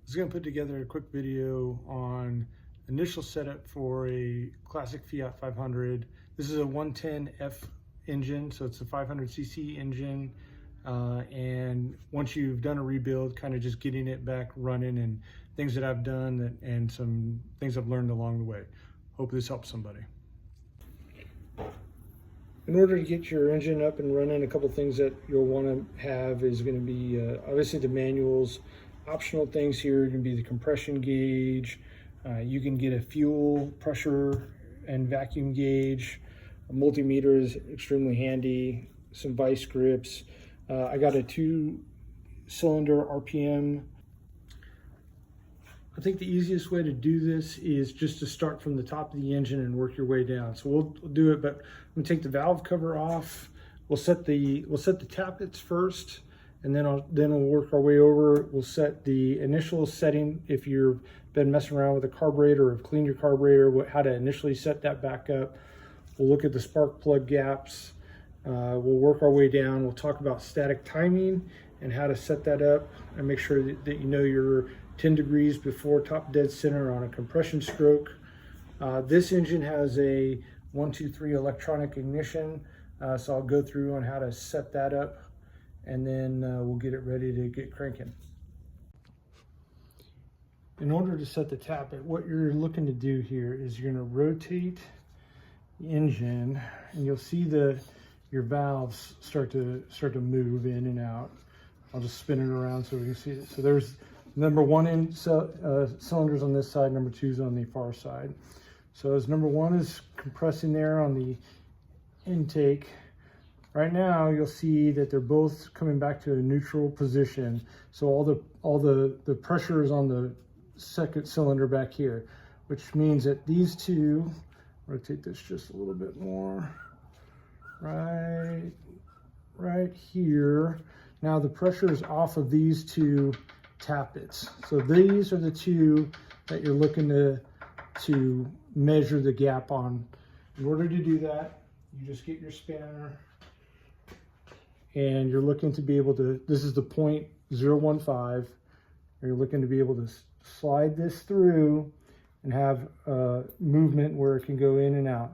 I was going to put together a quick video on initial setup for a classic Fiat 500. This is a 110F engine, so it's a 500cc engine. And once you've done a rebuild, kind of just getting it back running and things that I've done and some things I've learned along the way. Hope this helps somebody. In order to get your engine up and running, a couple things that you'll want to have is going to be obviously the manuals. Optional things here are going to be the compression gauge. You can get a fuel pressure and vacuum gauge. A multimeter is extremely handy. Some vice grips. I got a 2-cylinder RPM. I think the easiest way to do this is just to start from the top of the engine and work your way down. So we'll do it, but I'm gonna take the valve cover off. We'll set the tappets first, and then we'll work our way over. We'll set the initial setting if you've been messing around with a carburetor or have cleaned your carburetor, how to initially set that back up. We'll look at the spark plug gaps. We'll work our way down. We'll talk about static timing and how to set that up and make sure that you know you're 10 degrees before top dead center on a compression stroke. This engine has a 1-2-3 electronic ignition, so I'll go through on how to set that up, and then we'll get it ready to get cranking. In order to set the tappet, what you're looking to do here is you're going to rotate the engine, and you'll see your valves start to move in and out. I'll just spin it around so we can see it. So there's number 1 cylinders on this side, number 2 is on the far side. So as number 1 is compressing there on the intake, right now you'll see that they're both coming back to a neutral position. So all the pressure is on the second cylinder back here, which means that these two, rotate this just a little bit more, right here. Now the pressure is off of these two tappets. So these are the two that you're looking to measure the gap on. In order to do that, you just get your spanner and you're looking to be able to, this is the 0.015, you're looking to be able to slide this through and have movement where it can go in and out.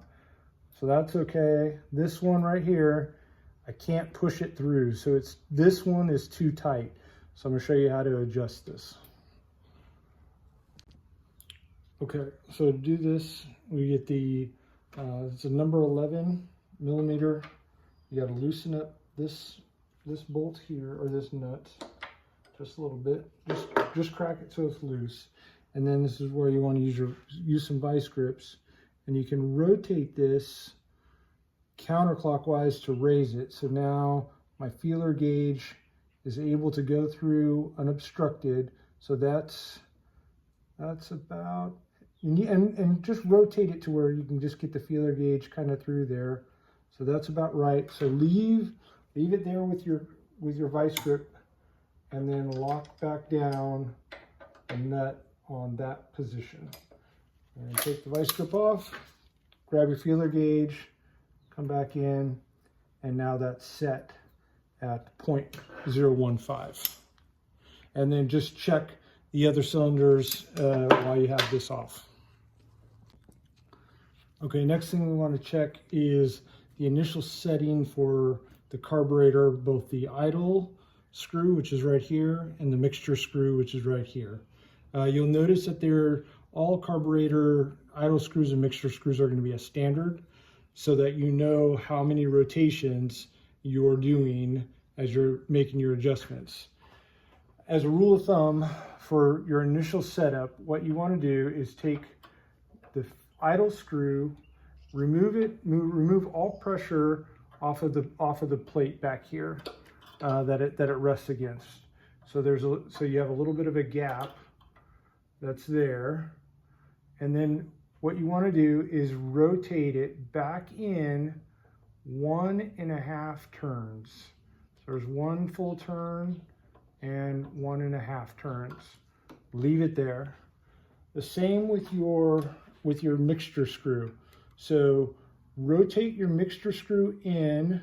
So that's okay. This one right here, I can't push it through. So this one is too tight. So I'm gonna show you how to adjust this. Okay, so to do this, we get it's a number 11 millimeter. You gotta loosen up this bolt here, or this nut, just a little bit. Just crack it so it's loose. And then this is where you wanna use some vice grips. And you can rotate this counterclockwise to raise it. So now my feeler gauge is able to go through unobstructed. So that's about, and just rotate it to where you can just get the feeler gauge kind of through there. So that's about right. So leave it there with your vice grip, and then lock back down the nut on that position. And take the vice grip off, grab your feeler gauge, come back in, and now that's set at 0.015. And then just check the other cylinders while you have this off. Okay, next thing we want to check is the initial setting for the carburetor, both the idle screw, which is right here, and the mixture screw, which is right here. You'll notice that all carburetor idle screws and mixture screws are going to be a standard, so that you know how many rotations you're doing as you're making your adjustments. As a rule of thumb, for your initial setup, what you want to do is take the idle screw, remove all pressure off of the plate back here that it rests against. So so you have a little bit of a gap that's there, and then what you want to do is rotate it back in 1.5 turns. So there's 1 full turn and 1.5 turns. Leave it there. The same with your mixture screw. So rotate your mixture screw in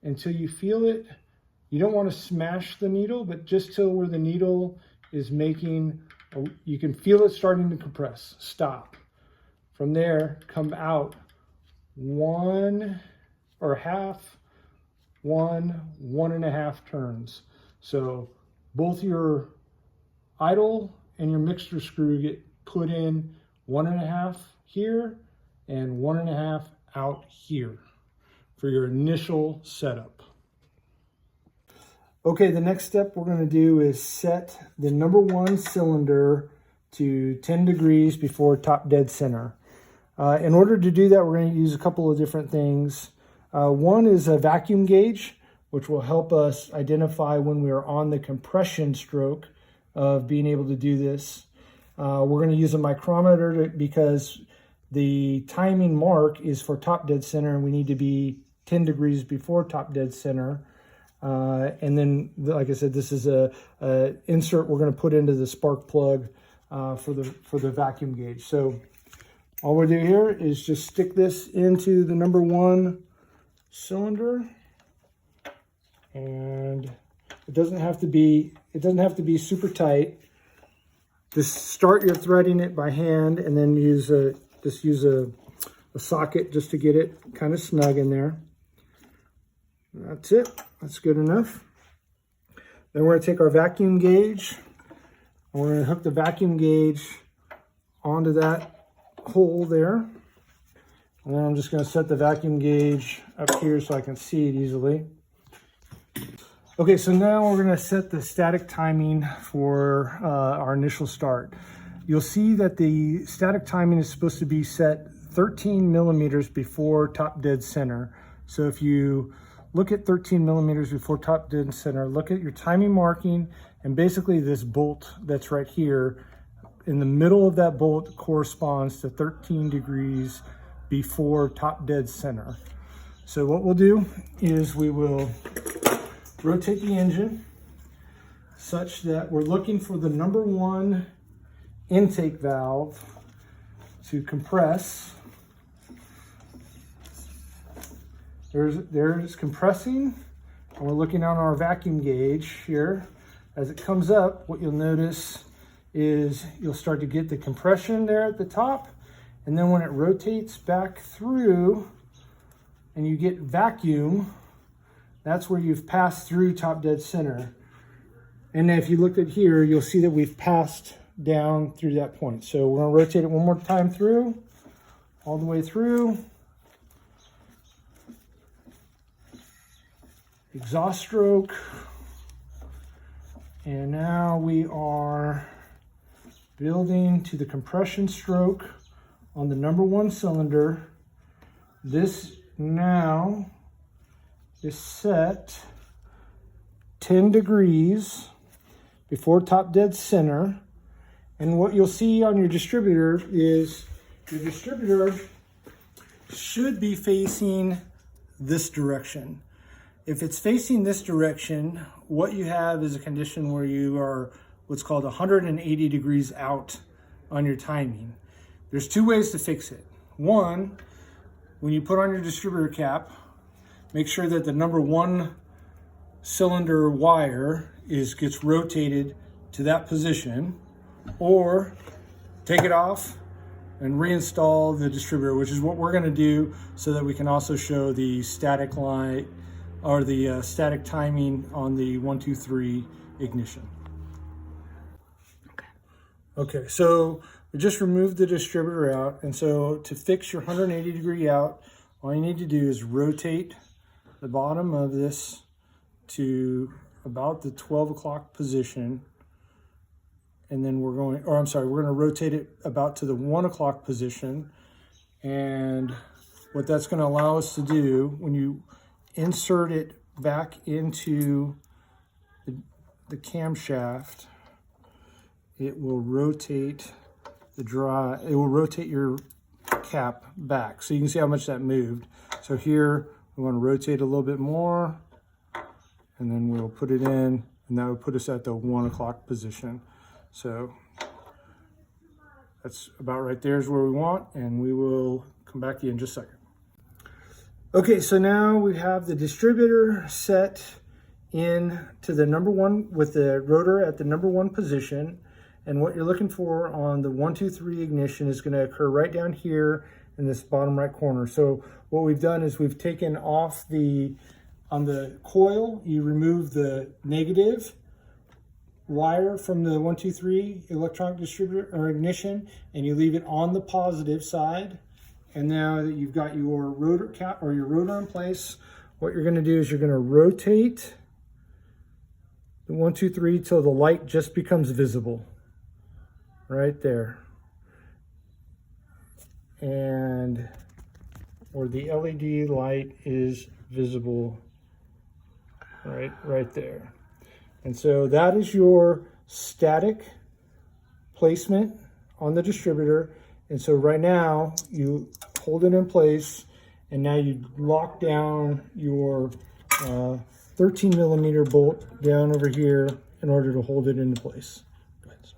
until you feel it. You don't want to smash the needle, but just till where the needle is making, you can feel it starting to compress. Stop. From there, come out 1 or half, 1.5 turns. So both your idle and your mixture screw get put in 1.5 here and 1.5 out here for your initial setup. Okay, the next step we're going to do is set the number 1 cylinder to 10 degrees before top dead center. In order to do that, we're going to use a couple of different things. One is a vacuum gauge, which will help us identify when we are on the compression stroke of being able to do this. We're going to use a micrometer because the timing mark is for top dead center, and we need to be 10 degrees before top dead center. And then, like I said, this is a insert we're going to put into the spark plug for the vacuum gauge. So all we'll do here is just stick this into the number 1 cylinder, and it doesn't have to be super tight. Just start your threading it by hand, and then use a socket just to get it kind of snug in there. That's it. That's good enough. Then we're going to take our vacuum gauge, and we're going to hook the vacuum gauge onto that hole there. And then I'm just going to set the vacuum gauge up here so I can see it easily. Okay, so now we're going to set the static timing for our initial start. You'll see that the static timing is supposed to be set 13 millimeters before top dead center. So if you look at 13 millimeters before top dead center, look at your timing marking, and basically this bolt that's right here, in the middle of that bolt corresponds to 13 degrees before top dead center. So what we'll do is we will rotate the engine such that we're looking for the number 1 intake valve to compress. There's compressing, and we're looking on our vacuum gauge here. As it comes up, what you'll notice is you'll start to get the compression there at the top, and then when it rotates back through and you get vacuum, that's where you've passed through top dead center. And if you looked at here, you'll see that we've passed down through that point. So we're going to rotate it one more time through, all the way through. Exhaust stroke. And now we are building to the compression stroke on the number 1 cylinder. This now is set 10 degrees before top dead center. And what you'll see on your distributor is your distributor should be facing this direction. If it's facing this direction, what you have is a condition where you are what's called 180 degrees out on your timing. There's 2 ways to fix it. One, when you put on your distributor cap, make sure that the number 1 cylinder wire gets rotated to that position, or take it off and reinstall the distributor, which is what we're going to do so that we can also show the static line or the static timing on the 1, 2, 3 ignition. Okay, so we just removed the distributor out, and so to fix your 180 degree out, all you need to do is rotate the bottom of this to about the 12 o'clock position, and then we're going to rotate it about to the 1 o'clock position. And what that's going to allow us to do, when you insert it back into the camshaft, it will rotate your cap back. So you can see how much that moved. So here we want to rotate a little bit more, and then we'll put it in, and that will put us at the 1 o'clock position. So that's about right there is where we want, and we will come back to you in just a second. Okay, so now we have the distributor set in to the number one with the rotor at the number one position. And what you're looking for on the 1, 2, 3 ignition is going to occur right down here in this bottom right corner. So what we've done is we've taken off on the coil, you remove the negative wire from the 1, 2, 3 electronic distributor or ignition, and you leave it on the positive side. And now that you've got your rotor cap or your rotor in place, what you're going to do is you're going to rotate the 1, 2, 3 till the light just becomes visible right there, and or the LED light is visible right there. And so that is your static placement on the distributor. And so right now you hold it in place, and now you lock down your 13 millimeter bolt down over here in order to hold it into place. Go ahead, sir.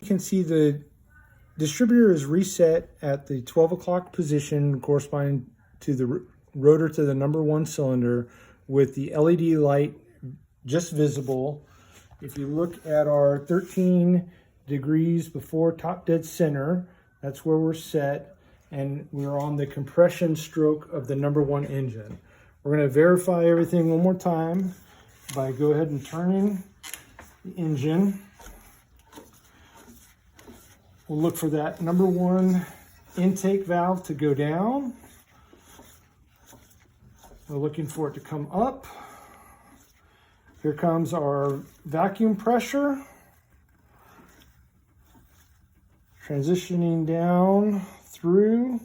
You can see the distributor is reset at the 12 o'clock position corresponding to the rotor to the number one cylinder with the LED light just visible. If you look at our 13 degrees before top dead center, that's where we're set, and we're on the compression stroke of the number one engine. We're going to verify everything one more time by go ahead and turning the engine. We'll look for that number one intake valve to go down. We're looking for it to come up. Here comes our vacuum pressure. Transitioning down through.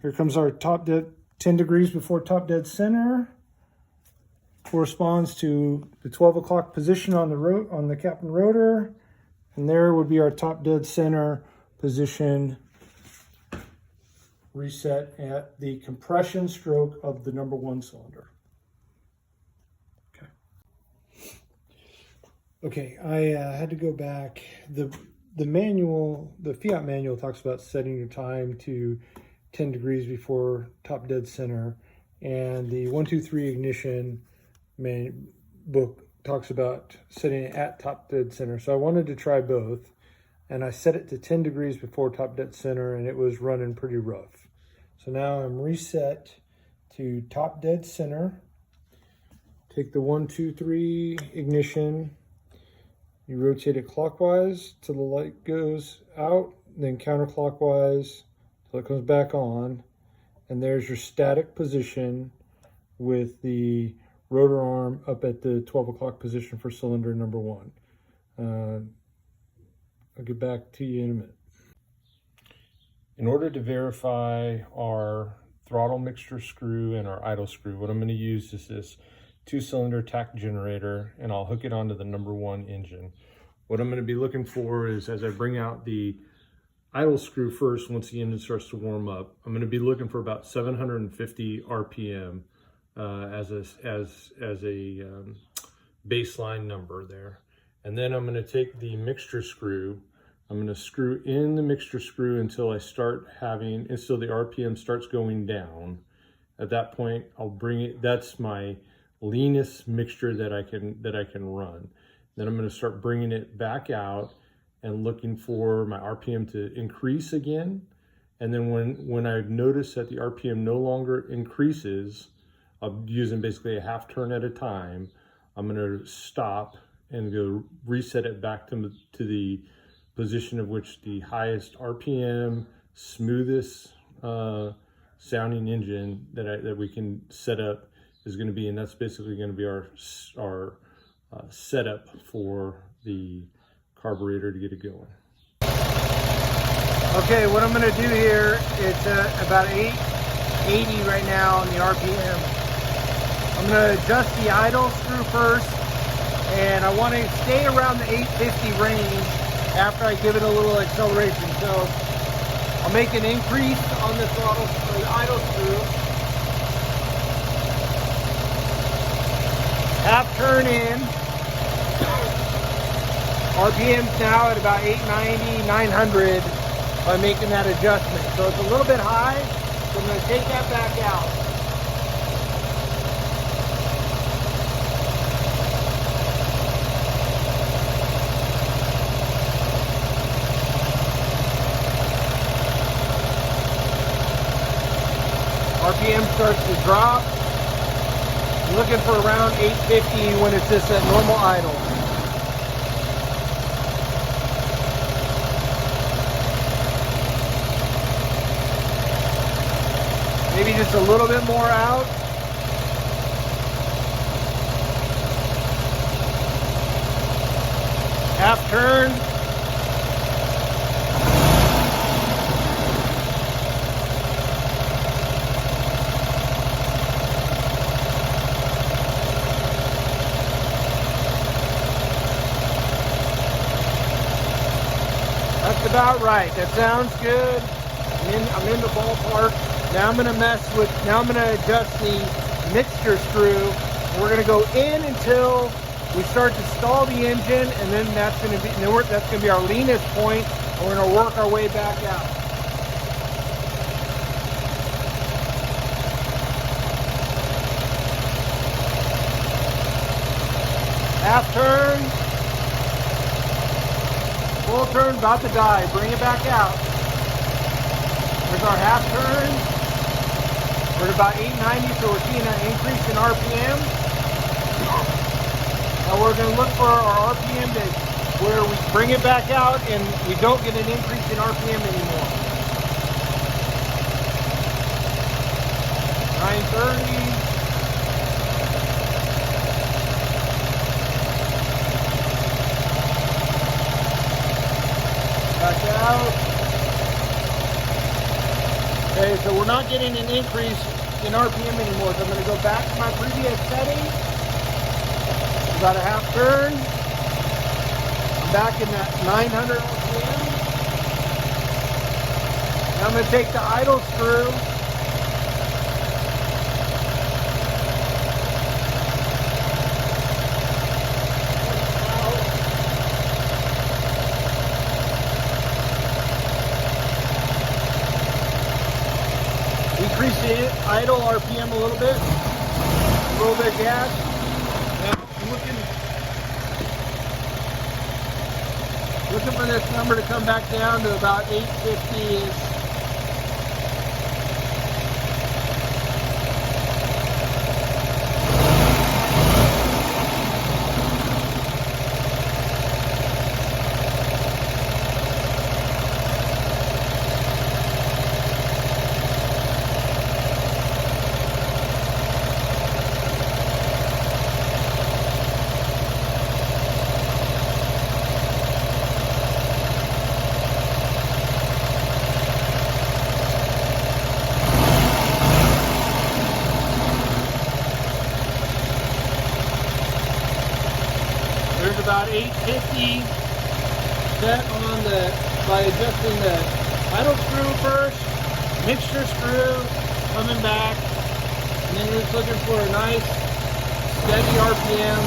Here comes our top dead 10 degrees before top dead center. Corresponds to the 12 o'clock position on the cap and rotor. And there would be our top dead center position reset at the compression stroke of the number one cylinder. Okay, I had to go back. The manual, the Fiat manual talks about setting your time to 10 degrees before top dead center, and the 1, 2, 3 ignition book talks about setting it at top dead center. So I wanted to try both, and I set it to 10 degrees before top dead center, and it was running pretty rough. So now I'm reset to top dead center. Take the 1, 2, 3 ignition. You rotate it clockwise till the light goes out, then counterclockwise till it comes back on. And there's your static position with the rotor arm up at the 12 o'clock position for cylinder number one. I'll get back to you in a minute. In order to verify our throttle mixture screw and our idle screw, what I'm going to use is this 2-cylinder tach generator, and I'll hook it onto the number one engine. What I'm going to be looking for is, as I bring out the idle screw first, once the engine starts to warm up, I'm going to be looking for about 750 RPM as a baseline number there. And then I'm going to take the mixture screw. I'm going to screw in the mixture screw until the RPM starts going down. At that point, I'll bring it. That's my leanest mixture that I can run. Then I'm going to start bringing it back out and looking for my RPM to increase again. And then when I notice that the RPM no longer increases, I'm using basically a half turn at a time, I'm going to stop and go reset it back to the position of which the highest RPM, smoothest sounding engine that we can set up is going to be, and that's basically going to be our setup for the carburetor to get it going. Okay, what I'm going to do here, it's about 880 right now on the RPM. I'm going to adjust the idle screw first, and I want to stay around the 850 range after I give it a little acceleration. So I'll make an increase on the throttle or the idle screw. Half turn in. RPM's now at about 890, 900 by making that adjustment. So it's a little bit high, so I'm going to take that back out. starts to drop. I'm looking for around 850 when it's just at normal idle. Maybe just a little bit more out. Half turn. That's about right. That sounds good. I'm in the ballpark. Now I'm going to adjust the mixture screw. And we're going to go in until we start to stall the engine, and then that's going to be our leanest point. And we're going to work our way back out. Half turn. Full turn, about to die. Bring it back out. There's our half turn. We're at about 890, so we're seeing an increase in RPM. Now we're going to look for our RPM to where we bring it back out and we don't get an increase in RPM anymore. 930. Back out. Okay, so we're not getting an increase in RPM anymore. So I'm going to go back to my previous setting. About a half turn. I'm back in that 900 RPM. Now I'm going to take the idle screw. Increase the idle RPM a little bit of gas. Now I'm looking for this number to come back down to about 850-ish. There's about 850 set on by adjusting the idle screw first, mixture screw coming back, and then we're just looking for a nice steady RPM.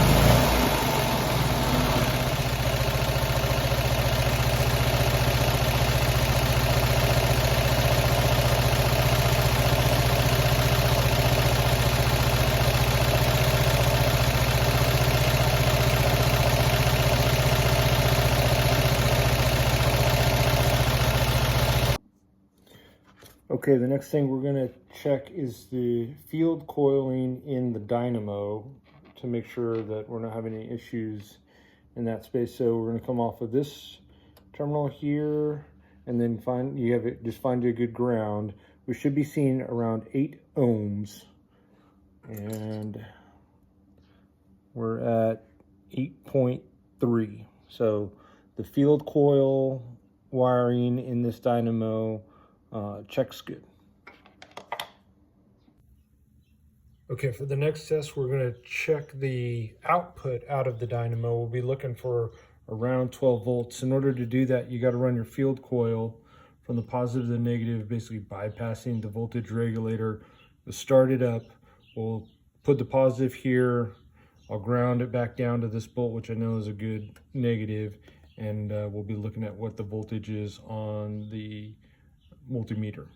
Okay, the next thing we're going to check is the field coiling in the dynamo to make sure that we're not having any issues in that space. So we're going to come off of this terminal here and then find a good ground. We should be seeing around 8 ohms and we're at 8.3. So the field coil wiring in this dynamo checks good. Okay, for the next test, we're going to check the output out of the dynamo. We'll be looking for around 12 volts. In order to do that, you got to run your field coil from the positive to the negative, basically bypassing the voltage regulator. We'll start it up. We'll put the positive here. I'll ground it back down to this bolt, which I know is a good negative, and we'll be looking at what the voltage is on the multimeter.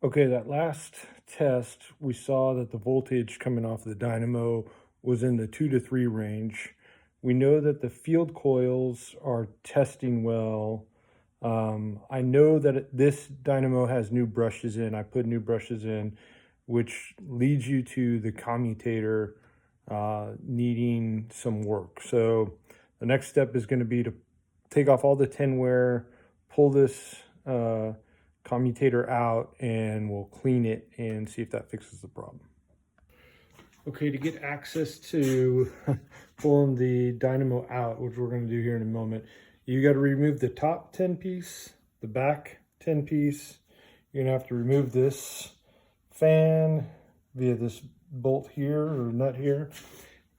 Okay, that last test, we saw that the voltage coming off the dynamo was in the 2 to 3 range. We know that the field coils are testing well. I know that this dynamo has new brushes in. I put new brushes in, which leads you to the commutator needing some work. So the next step is going to be to take off all the tinware, pull this commutator out, and we'll clean it and see if that fixes the problem. Okay, to get access to pulling the dynamo out, which we're going to do here in a moment, you got to remove the top 10 piece, the back 10 piece. You're going to have to remove this fan via this bolt here or nut here.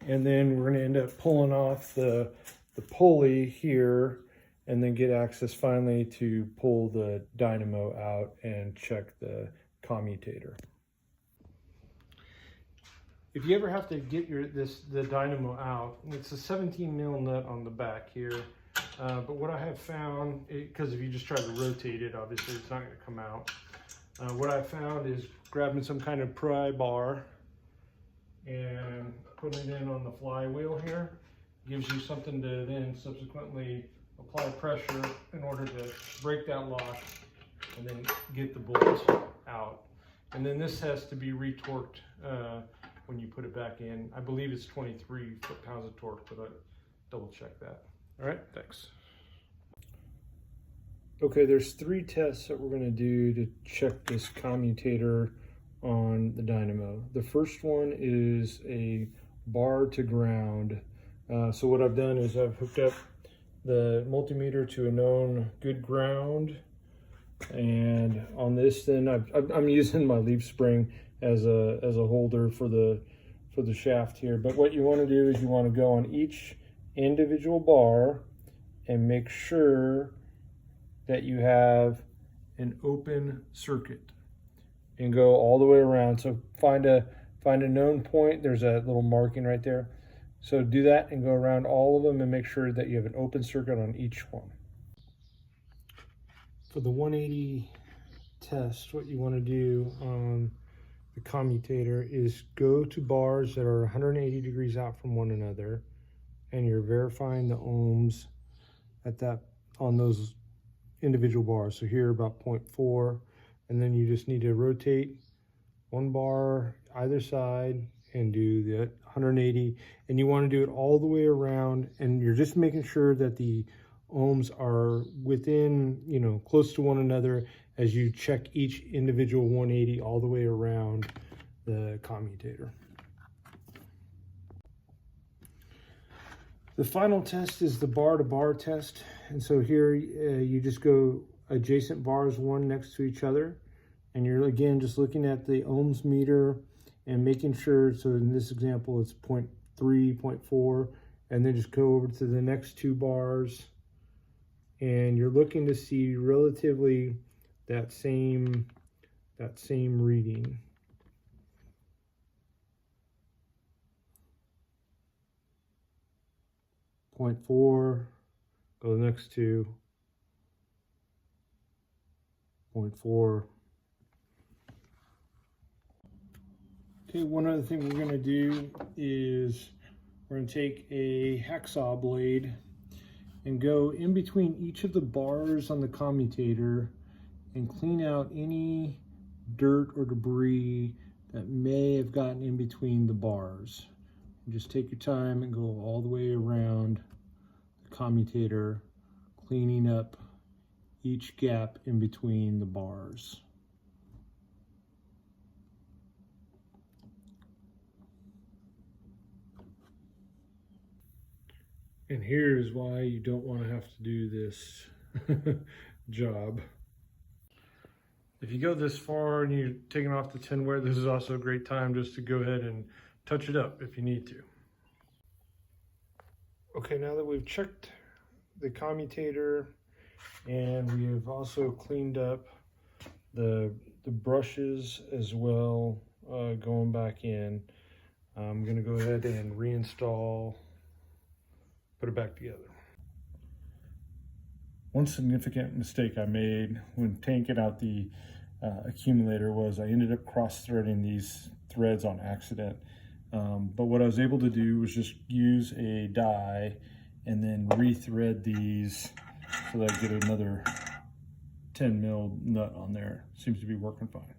And then we're going to end up pulling off the pulley here and then get access finally to pull the dynamo out and check the commutator. If you ever have to get the dynamo out, it's a 17 mil nut on the back here. But what I have found, because if you just try to rotate it, obviously it's not going to come out. What I found is grabbing some kind of pry bar and putting it in on the flywheel here. Gives you something to then subsequently apply pressure in order to break that lock and then get the bolt out. And then this has to be retorqued when you put it back in. I believe it's 23 foot-pounds of torque, but I'll double check that. All right, thanks. Okay, there's 3 tests that we're going to do to check this commutator on the dynamo. The first one is a bar to ground. So what I've done is I've hooked up the multimeter to a known good ground, and on this then I'm using my leaf spring as a holder for the shaft here. But what you want to do is you want to go on each individual bar and make sure that you have an open circuit and go all the way around. So find a known point. There's a little marking right there. So do that and go around all of them and make sure that you have an open circuit on each one. For the 180 test, what you want to do on the commutator is go to bars that are 180 degrees out from one another, and you're verifying the ohms on those individual bars. So here about 0.4, and then you just need to rotate one bar either side and do the 180, and you want to do it all the way around, and you're just making sure that the ohms are within, close to one another as you check each individual 180 all the way around the commutator. The final test is the bar to bar test, and so here you just go adjacent bars one next to each other, and you're again just looking at the ohms meter and making sure, so in this example it's 0.3, 0.4, and then just go over to the next 2 bars, and you're looking to see relatively that same reading. Point 0.4, go to the next 2, 0.4. Okay, one other thing we're going to do is we're going to take a hacksaw blade and go in between each of the bars on the commutator and clean out any dirt or debris that may have gotten in between the bars. And just take your time and go all the way around the commutator, cleaning up each gap in between the bars. And here's why you don't want to have to do this job. If you go this far and you're taking off the tinware, this is also a great time just to go ahead and touch it up if you need to. Okay, now that we've checked the commutator and we have also cleaned up the brushes as well, going back in, I'm going to go ahead and reinstall, put it back together. One significant mistake I made when taking out the accumulator was I ended up cross-threading these threads on accident. But what I was able to do was just use a die and then re-thread these so that I get another 10 mil nut on there. Seems to be working fine.